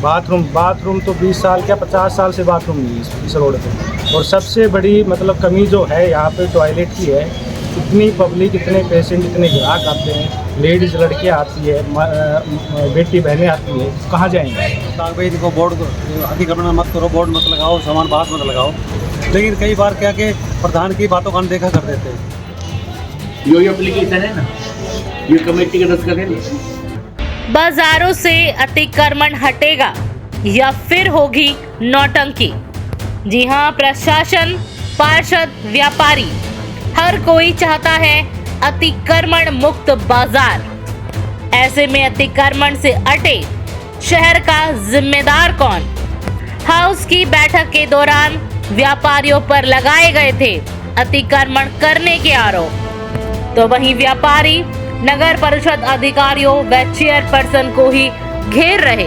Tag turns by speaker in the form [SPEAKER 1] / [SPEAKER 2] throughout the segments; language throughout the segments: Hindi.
[SPEAKER 1] बाथरूम तो 20 साल क्या 50 साल से बाथरूम नहीं है इस रोड पे। और सबसे बड़ी मतलब कमी जो है यहाँ पे टॉयलेट की है। इतनी पब्लिक, इतने पेशेंट, इतने ग्राहक आते हैं, लेडीज़ लड़कियाँ आती है, बेटी बहनें आती है, कहाँ जाएंगे?
[SPEAKER 2] भाई इनको बोर्ड अतिक्रमण मत करो, बोर्ड मत लगाओ, सामान बाहर मत लगाओ, लेकिन कई बार क्या कि प्रधान की बातों का अनदेखा कर देते हैं।
[SPEAKER 3] यो एप्लीकेशन है ना, ये कमेटी का दस्तखत है ना।
[SPEAKER 4] बाजारों से अतिक्रमण हटेगा या फिर होगी नौटंकी? जी हां, प्रशासन, पार्षद, व्यापारी, हर कोई चाहता है अतिक्रमण मुक्त बाजार। ऐसे में अतिक्रमण से अटे शहर का जिम्मेदार कौन? हाउस की बैठक के दौरान व्यापारियों पर लगाए गए थे अतिक्रमण करने के आरोप, तो वहीं व्यापारी नगर परिषद अधिकारियों व चेयरपर्सन को ही घेर रहे।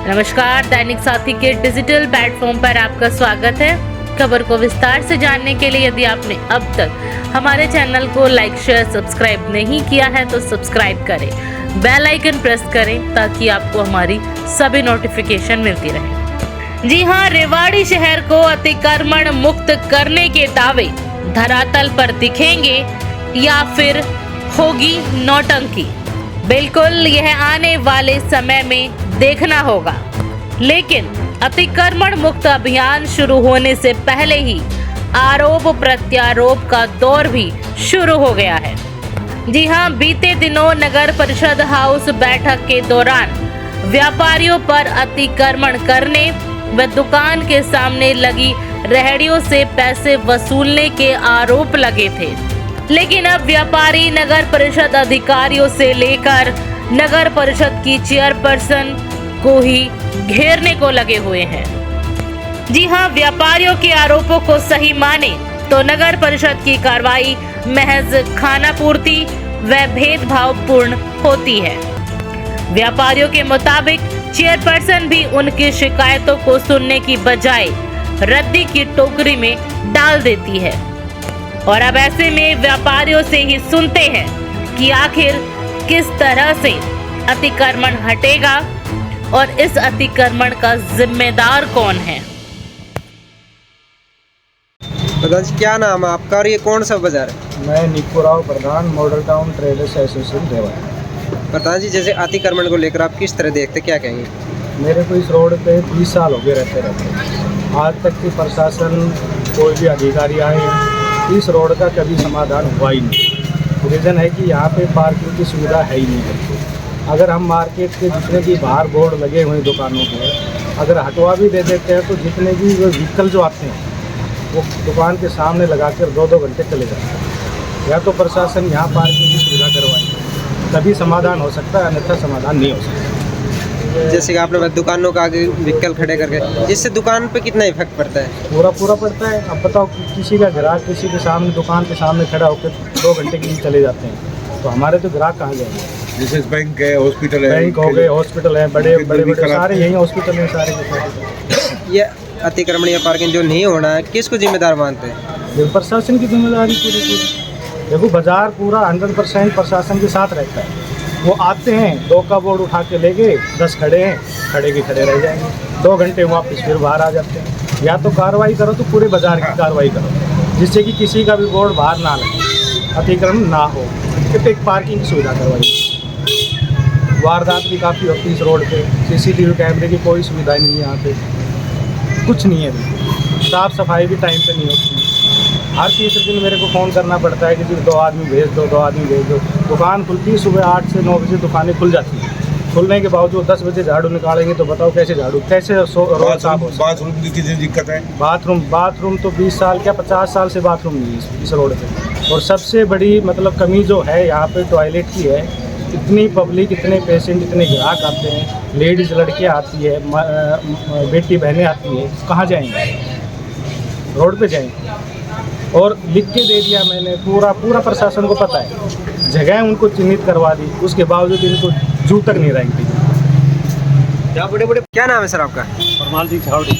[SPEAKER 4] नमस्कार, दैनिक साथी के डिजिटल प्लेटफॉर्म पर आपका स्वागत है। खबर को विस्तार से जानने के लिए यदि आपने अब तक हमारे चैनल को लाइक, शेयर, सब्सक्राइब नहीं किया है तो सब्सक्राइब करें, बेल आइकन प्रेस करें ताकि आपको हमारी सभी नोटिफिकेशन मिलती रहे। जी हां, रेवाड़ी शहर को अतिक्रमण मुक्त करने के दावे धरातल पर दिखेंगे या फिर होगी नौटंकी? बिल्कुल, यह आने वाले समय में देखना होगा। लेकिन अतिक्रमण मुक्त अभियान शुरू होने से पहले ही आरोप प्रत्यारोप का दौर भी शुरू हो गया है। जी हां, बीते दिनों नगर परिषद हाउस बैठक के दौरान व्यापारियों पर अतिक्रमण करने व दुकान के सामने लगी रेहड़ियों से पैसे वसूलने के आरोप लगे थे। लेकिन अब व्यापारी नगर परिषद अधिकारियों से लेकर नगर परिषद की चेयरपर्सन को ही घेरने को लगे हुए हैं। जी हां, व्यापारियों के आरोपों को सही माने तो नगर परिषद की कार्रवाई महज खानापूर्ति व भेदभावपूर्ण होती है। व्यापारियों के मुताबिक चेयरपर्सन भी उनकी शिकायतों को सुनने की बजाय रद्दी की टोकरी में डाल देती है। और अब ऐसे में व्यापारियों से ही सुनते हैं कि आखिर किस तरह से अतिक्रमण हटेगा और इस अतिक्रमण का जिम्मेदार कौन है।
[SPEAKER 5] प्रधान जी, क्या नाम है आपका और ये कौन सा बाजार है?
[SPEAKER 1] मैं निक्कू राव प्रधान, model town traders association Rewari.
[SPEAKER 5] प्रधान जी, जैसे अतिक्रमण को लेकर आप किस तरह देखते, क्या कहेंगे?
[SPEAKER 1] मेरे को इस रोड पे 20 साल हो गए रहते आज तक की प्रशासन कोई भी अधिकारी आए हैं, इस रोड का कभी समाधान हुआ ही नहीं। रीज़न है कि यहाँ पे पार्किंग की सुविधा है ही नहीं। अगर हम मार्केट के जितने भी बाहर बोर्ड लगे हुए दुकानों के अगर हटवा भी दे देते हैं तो जितने भी वो व्हीकल जो आते हैं वो दुकान के सामने लगाकर 2-2 घंटे चले जाते हैं। या तो प्रशासन यहाँ पार्किंग की सुविधा करवाए तभी समाधान हो सकता है, अन्यथा समाधान नहीं हो सकता।
[SPEAKER 5] जैसे कि आपने बताया दुकानों का आगे व्हीकल खड़े करके, इससे दुकान पे कितना इफेक्ट पड़ता है?
[SPEAKER 1] पूरा पड़ता है। अब बताओ किसी का ग्राहक किसी के सामने दुकान के सामने खड़ा होकर 2 घंटे के लिए चले जाते हैं, तो हमारे तो ग्राहक कहाँ जाएंगे?
[SPEAKER 6] जैसे बैंक है, हॉस्पिटल है,
[SPEAKER 1] बैंक हो गए, हॉस्पिटल है, बड़े सारे यही हॉस्पिटल हैं सारे के सारे।
[SPEAKER 5] ये अतिक्रमण या पार्किंग जो नहीं होना है, किसको जिम्मेदार मानते हैं?
[SPEAKER 1] प्रशासन की जिम्मेदारी पूरी। देखो, बाजार पूरा 100% प्रशासन के साथ रहता है। वो आते हैं, 2 का बोर्ड उठा के ले गए, 10 खड़े हैं, खड़े के खड़े रह जाएंगे, 2 घंटे वापस फिर बाहर आ जाते हैं। या तो कार्रवाई करो तो पूरे बाजार की कार्रवाई करो, जिससे कि किसी का भी बोर्ड बाहर ना लगे, अतिक्रमण ना हो, एक पार्किंग की सुविधा करवाई। वारदात भी काफ़ी होती है इस रोड पे, CCTV कैमरे की कोई सुविधा नहीं है यहाँ पे, कुछ नहीं है। साफ़ सफाई भी टाइम पे नहीं होती। हर तीसरे दिन मेरे को फ़ोन करना पड़ता है कि जी 2 आदमी भेज दो, 2 आदमी भेज दो। दुकान खुलती है सुबह 8 से 9 बजे, दुकानें खुल जाती हैं। खुलने के बावजूद 10 बजे झाड़ू निकालेंगे तो बताओ कैसे रोड साफ हो?
[SPEAKER 6] बाथरूम की कितनी दिक्कत है?
[SPEAKER 1] बाथरूम तो 20 साल क्या 50 साल से बाथरूम नहीं है इस रोड पे। और सबसे बड़ी मतलब कमी जो है यहाँ पे टॉयलेट की है। इतनी पब्लिक, इतने पेशेंट, इतने ग्राहक आते हैं, लेडीज़ लड़कियाँ आती है, बेटी बहनें आती है, कहाँ जाएंगे? रोड पे जाएंगे। और लिख के दे दिया मैंने, पूरा प्रशासन को पता है, जगह उनको चिन्हित करवा दी, उसके बावजूद इनको जू तक नहीं रहेंगे।
[SPEAKER 5] क्या नाम है सर आपका?
[SPEAKER 2] परमाल जी छावड़ी।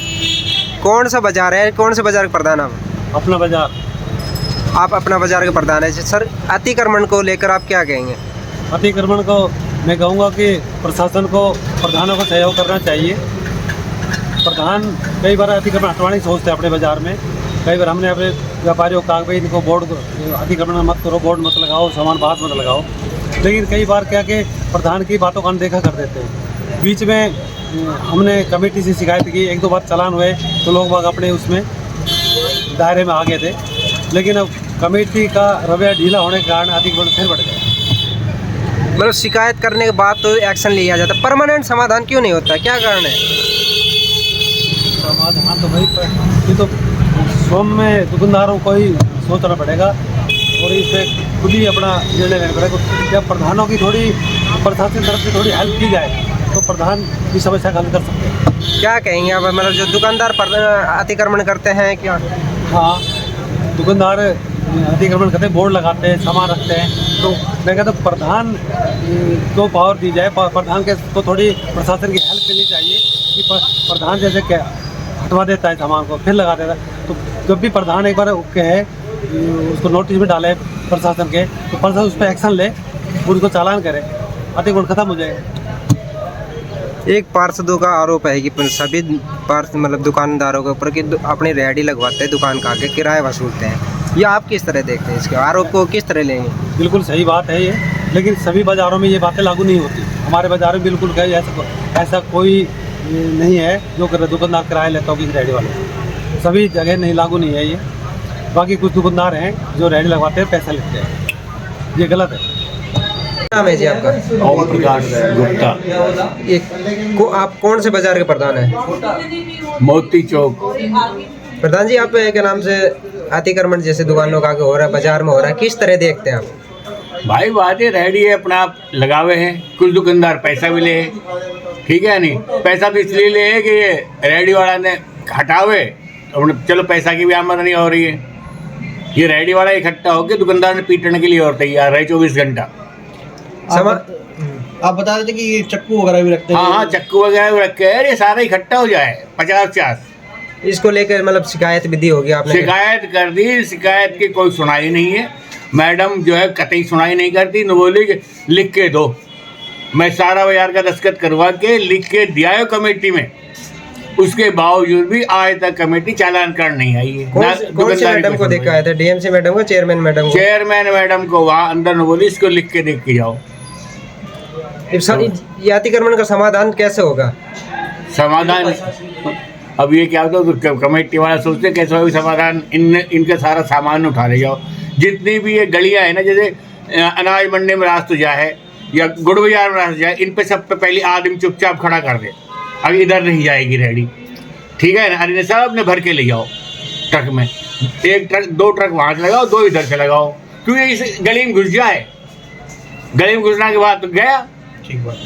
[SPEAKER 5] कौन सा बाजार है, कौन से बाजार के प्रधान आप?
[SPEAKER 2] अपना बाजार।
[SPEAKER 5] आप अपना बाजार के प्रधान है सर। अतिक्रमण को लेकर आप क्या कहेंगे?
[SPEAKER 2] अतिक्रमण को मैं कहूँगा कि प्रशासन को प्रधानों को सहयोग करना चाहिए। प्रधान कई बार अतिक्रमण हटवाने की सोचते हैं अपने बाज़ार में। कई बार हमने अपने व्यापारियों को कहा भाई इनको बोर्ड अतिक्रमण मत करो, बोर्ड मत लगाओ, सामान बाहर मत लगाओ, लेकिन कई बार क्या कि प्रधान की बातों का अनदेखा कर देते हैं। बीच में हमने कमेटी से शिकायत की, 1-2 बार चालान हुए तो लोग बाग अपने उसमें दायरे में आ गए थे, लेकिन अब कमेटी का रवैया ढीला होने के कारण अतिक्रमण फिर बढ़ गया।
[SPEAKER 5] मतलब शिकायत करने के बाद तो एक्शन लिया जाता है, परमानेंट समाधान क्यों नहीं होता, क्या कारण है?
[SPEAKER 2] समाधान तो भाई ये तो स्वयं में दुकानदारों को ही सोचना पड़ेगा और इसमें खुद ही अपना निर्णय लेना पड़ेगा। जब प्रधानों की थोड़ी प्रशासन तरफ से थोड़ी हेल्प की जाए तो प्रधान की समस्या का हल कर सकते हैं।
[SPEAKER 5] क्या कहेंगे आप, मतलब जो दुकानदार अतिक्रमण करते हैं क्या?
[SPEAKER 2] हाँ, दुकानदार अतिक्रमण करते हैं, बोर्ड लगाते हैं, सामान रखते हैं, तो मैं कहता हूँ प्रधान को पावर दी जाए। प्रधान के को थोड़ी प्रशासन की हेल्प करनी चाहिए कि प्रधान जैसे क्या हटवा देता है सामान को फिर लगा देता है, तो जब भी प्रधान एक बार कहे उसको नोटिस में डाले प्रशासन के, तो प्रशासन उस पर एक्शन ले, उसको चालान करे, अतिक्रमण खत्म हो जाएगा।
[SPEAKER 5] एक पार्षदों का आरोप है कि सभी पार्षद मतलब दुकानदारों के ऊपर कि अपनी रेहड़ी लगवाते हैं, दुकान का आगे किराया वसूलते हैं। ये आप किस तरह देखते हैं, इसके आरोप को किस तरह लेंगे?
[SPEAKER 2] बिल्कुल सही बात है ये, लेकिन सभी बाज़ारों में ये बातें लागू नहीं होती। हमारे बाज़ार में बिल्कुल ऐसा कोई नहीं है जो दुकानदार किराया लेता हो किसी रेहड़ी वाले से। सभी जगह नहीं लागू नहीं है ये। बाकी कुछ दुकानदार हैं जो रेहड़ी लगवाते हैं, पैसा लेते हैं, ये गलत है।
[SPEAKER 5] नाम है जी आपका?
[SPEAKER 3] ओम प्रकाश गुप्ता,
[SPEAKER 5] आप कौन से बाजार के प्रधान हैं?
[SPEAKER 3] मोती चौक।
[SPEAKER 5] प्रधान जी, आप क्या नाम से अतिक्रमण जैसे दुकानों का आगे हो रहा है, बाजार में हो रहा है, किस तरह देखते हैं आप?
[SPEAKER 3] भाई बात है, रेहड़ी है अपना आप लगावे हैं, कुछ दुकानदार पैसा भी ले, ठीक है नहीं, पैसा तो इसलिए ले है कि ये रेहड़ी वाला ने हटावे, चलो पैसा की भी आमदनी हो रही है। ये रेहड़ी वाला इकट्ठा होकर दुकानदार ने पीटने के लिए और तैयार है 24 घंटा।
[SPEAKER 7] आप बता रहे थे कि ये चक्कू वगैरह भी रखते हैं।
[SPEAKER 3] हाँ, चक्कू वगैरह भी रखे हैं, ये सारा इकट्ठा हो जाए 50-50।
[SPEAKER 5] इसको लेकर मतलब शिकायत भी दी होगी आपने?
[SPEAKER 3] शिकायत कर दी, शिकायत की कोई सुनाई नहीं है। मैडम जो है कतई सुनाई नहीं करती, न बोली कि लिख के दो। मैं सारा बाजार का दस्तखत करवा के लिख के दिया है कमेटी में, उसके बावजूद भी आज तक कमेटी चालान कर नहीं आई है।
[SPEAKER 5] कौन सी मैडम को देखा आए थे? डीएमसी मैडम को, चेयरमैन मैडम को?
[SPEAKER 3] चेयरमैन मैडम को वहाँ अंदर न बोली, इसको लिख के देख के जाओ।
[SPEAKER 5] ये अतिक्रमण का समाधान कैसे होगा?
[SPEAKER 3] समाधान अब ये क्या होता है, कमेटी वाला सोचते कैसे होगा समाधान। इनका सारा सामान उठा ले जाओ, जितनी भी ये गलियां है ना, जैसे अनाज मंडी में रास्ता जाए या गुड़ बाजार में रास्ता जाए, इन पे सब पे पहले आदमी चुपचाप खड़ा कर दे, अब इधर नहीं जाएगी रेहड़ी, ठीक है ना। अरे सब ने भर के ले जाओ ट्रक में, 1 ट्रक 2 ट्रक वहाँ से लगाओ, 2 इधर से लगाओ, क्योंकि इस गली में घुस जाए। गली में घुसने के बाद तो गया।
[SPEAKER 7] ठीक बात।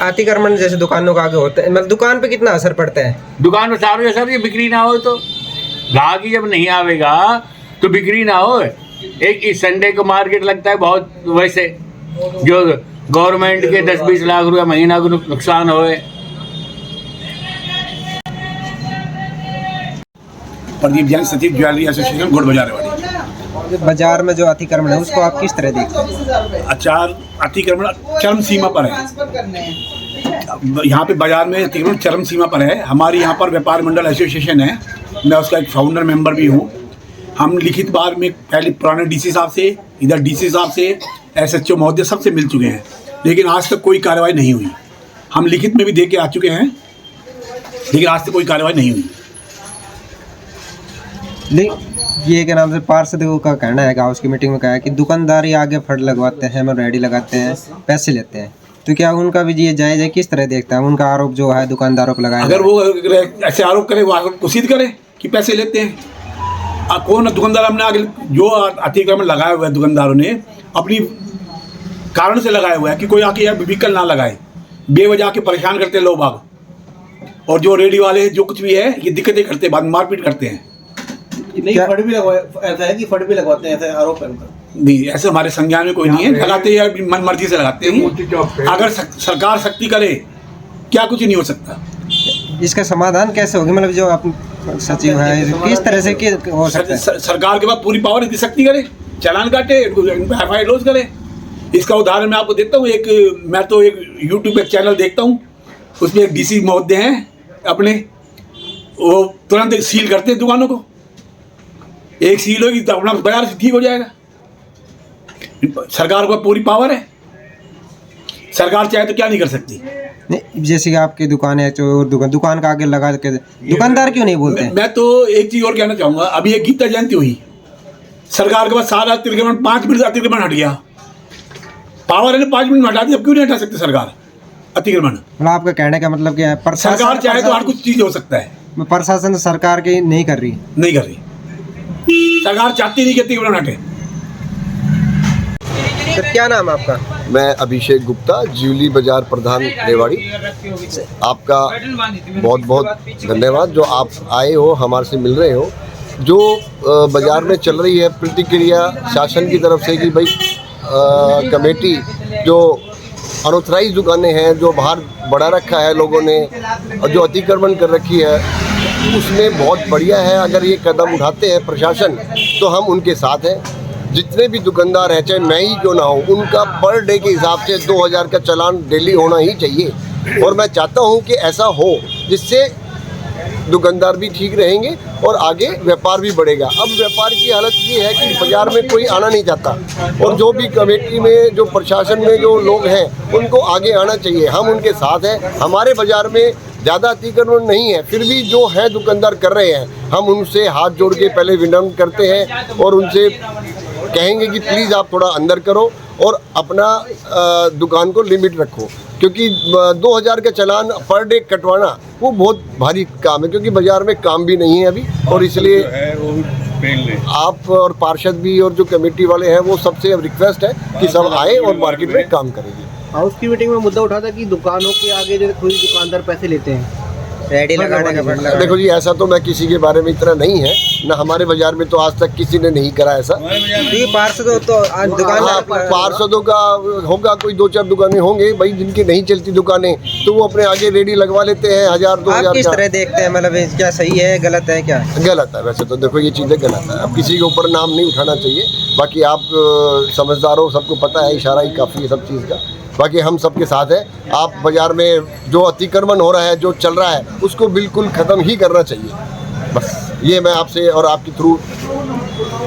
[SPEAKER 5] अतिक्रमण जैसे दुकानों का आगे होता है, मतलब दुकान पे कितना असर पड़ता है?
[SPEAKER 3] दुकान में सारों सर ये बिक्री ना हो, तो ग्राहक ही जब नहीं आवेगा तो बिक्री ना हो। एक इस संडे को मार्केट लगता है बहुत, वैसे जो गवर्नमेंट के 10-20 लाख रुपया महीना को नुकसान होए।
[SPEAKER 8] प्रदीप जैन, सचिव ज्वेलरी एसोसिएशन गुड़ बाजार वाली।
[SPEAKER 5] बाजार में जो अतिक्रमण है उसको आप किस तरह देखते हैं?
[SPEAKER 8] अतिक्रमण चरम सीमा पर है। यहाँ पे बाजार में अतिक्रमण चरम सीमा पर है। हमारी यहाँ पर व्यापार मंडल एसोसिएशन है, मैं उसका एक फाउंडर मेंबर भी हूँ। हम लिखित बार में पहले पुराने डीसी साहब से, इधर डीसी साहब से, एसएचओ महोदय सबसे मिल चुके हैं, लेकिन आज तक कोई कार्रवाई नहीं हुई। हम लिखित में भी दे के आ चुके हैं, लेकिन आज तक कोई कार्रवाई नहीं हुई।
[SPEAKER 5] ये के नाम से पार्षदों का कहना है, हाउस की मीटिंग में कहा है कि दुकानदार ही आगे फट लगवाते हैं, मतलब रेडी लगाते हैं, पैसे लेते हैं, तो क्या उनका भी ये जायज़ है? किस तरह देखता है उनका आरोप जो है दुकानदारों पर लगाया?
[SPEAKER 8] अगर वो ऐसे आरोप करे, वो कुशीद करे कि पैसे लेते हैं। कौन दुकानदार हमने आगे जो अतिक्रमण लगाया हुआ है, दुकानदारों ने अपनी कारण से लगाया हुआ है कि कोई आके व्हीकल ना लगाए, बेवजह के परेशान करते हैं लोग बाग। और जो रेडी वाले जो कुछ भी है ये दिक्कतें करते हैं, बाद में मारपीट करते हैं।
[SPEAKER 7] नहीं, फट भी लगवाए, ऐसा है कि फट भी लगवाते हैं, ऐसा आरोप है उनका।
[SPEAKER 8] नहीं, ऐसे हमारे संज्ञान में कोई नहीं है, लगाते हैं मन मर्जी से लगाते हैं। अगर सरकार सख्ती करे, क्या कुछ नहीं हो सकता।
[SPEAKER 5] इसका समाधान कैसे होगा? मतलब जो आप सचिव है, किस तरह से हो सकता है?
[SPEAKER 8] सरकार के पास पूरी पावर है, सख्ती करे, चालान काटे, FIR लॉन्च करे, इसका उदाहरण मैं आपको देता हूँ। मैं तो एक यूट्यूब पे चैनल देखता हूँ, उसमें एक डीसी महोदय हैं अपने, वो तुरंत एक सील करते हैं दुकानों को। एक सील होगी तो अपना बाजार से ठीक हो जाएगा। सरकार को पूरी पावर है, सरकार चाहे तो क्या नहीं कर सकती।
[SPEAKER 5] नहीं, जैसे कि आपकी दुकान है जो दुकान का आगे लगा के दुकानदार क्यों नहीं बोलते हैं?
[SPEAKER 8] मैं तो एक चीज़ और कहना चाहूँगा। अभी एक गीता जयंती हुई, सरकार के पास सारा अतिक्रमण 5 मिनट अतिक्रमण हट गया। पावर है 5 मिनट में हटा दी, अब क्यों नहीं हटा सकती सरकार अतिक्रमण?
[SPEAKER 5] मतलब आपका कहने का मतलब क्या है?
[SPEAKER 8] सरकार चाहे तो हर कुछ चीज़ हो सकता है।
[SPEAKER 5] प्रशासन सरकार की नहीं कर रही,
[SPEAKER 8] नहीं कर रही। सरकार चाहती नहीं कि अतिक्रमण हटे।
[SPEAKER 5] तो क्या नाम है आपका?
[SPEAKER 9] मैं अभिषेक गुप्ता, ज्यूली बाजार प्रधान रेवाड़ी। आपका बहुत बहुत धन्यवाद जो आप आए हो, हमारे से मिल रहे हो। जो बाजार में चल रही है प्रतिक्रिया शासन की तरफ से कि भाई कमेटी जो अनऑथराइज दुकानें हैं, जो बाहर बढ़ा रखा है लोगों ने और जो अतिक्रमण कर रखी है, उसमें बहुत बढ़िया है। अगर ये कदम उठाते हैं प्रशासन तो हम उनके साथ हैं। जितने भी दुकानदार हैं, चाहे मैं ही क्यों ना हूँ, उनका पर डे के हिसाब से 2000 का चालान डेली होना ही चाहिए। और मैं चाहता हूँ कि ऐसा हो जिससे दुकानदार भी ठीक रहेंगे और आगे व्यापार भी बढ़ेगा। अब व्यापार की हालत ये है कि बाज़ार में कोई आना नहीं चाहता, और जो भी कमेटी में, जो प्रशासन में जो लोग हैं, उनको आगे आना चाहिए। हम उनके साथ हैं। हमारे बाज़ार में ज़्यादा अतिक्रमण नहीं है, फिर भी जो है दुकानदार कर रहे हैं, हम उनसे हाथ जोड़ के पहले विनम्र करते हैं और उनसे कहेंगे कि प्लीज़ आप थोड़ा अंदर करो और अपना दुकान को लिमिट रखो, क्योंकि 2000 का चालान पर डे कटवाना वो बहुत भारी काम है, क्योंकि बाज़ार में काम भी नहीं है अभी। और इसलिए आप और पार्षद भी और जो कमेटी वाले हैं, वो सबसे अब रिक्वेस्ट है कि सब आए और मार्केट में काम करेंगे।
[SPEAKER 7] हाउस की मीटिंग में मुद्दा उठा था कि दुकानों के आगे जो कोई दुकानदार पैसे लेते हैं,
[SPEAKER 5] रेडी लगाने का पड़।
[SPEAKER 9] देखो जी, ऐसा तो मैं किसी के बारे में इतना नहीं है ना, हमारे बाजार में तो आज तक किसी ने नहीं करा ऐसा।
[SPEAKER 5] पार्षदों तो दुकान
[SPEAKER 9] पार्षदों का होगा, कोई 2-4 दुकानें होंगे भाई जिनकी नहीं चलती दुकानें, तो वो अपने आगे रेडी लगवा लेते हैं 1000-2000
[SPEAKER 5] किस तरह देखते हैं? मतलब क्या सही है, गलत है? क्या
[SPEAKER 9] गलत है? वैसे तो देखो ये चीज़ें गलत है। अब किसी के ऊपर नाम नहीं उठाना चाहिए। बाकी आप समझदार हो, सबको पता है, इशारा ही काफ़ी है सब चीज़ का। बाकी हम सबके साथ हैं। आप बाज़ार में जो अतिक्रमण हो रहा है, जो चल रहा है, उसको बिल्कुल ख़त्म ही करना चाहिए। बस ये मैं आपसे और आपके थ्रू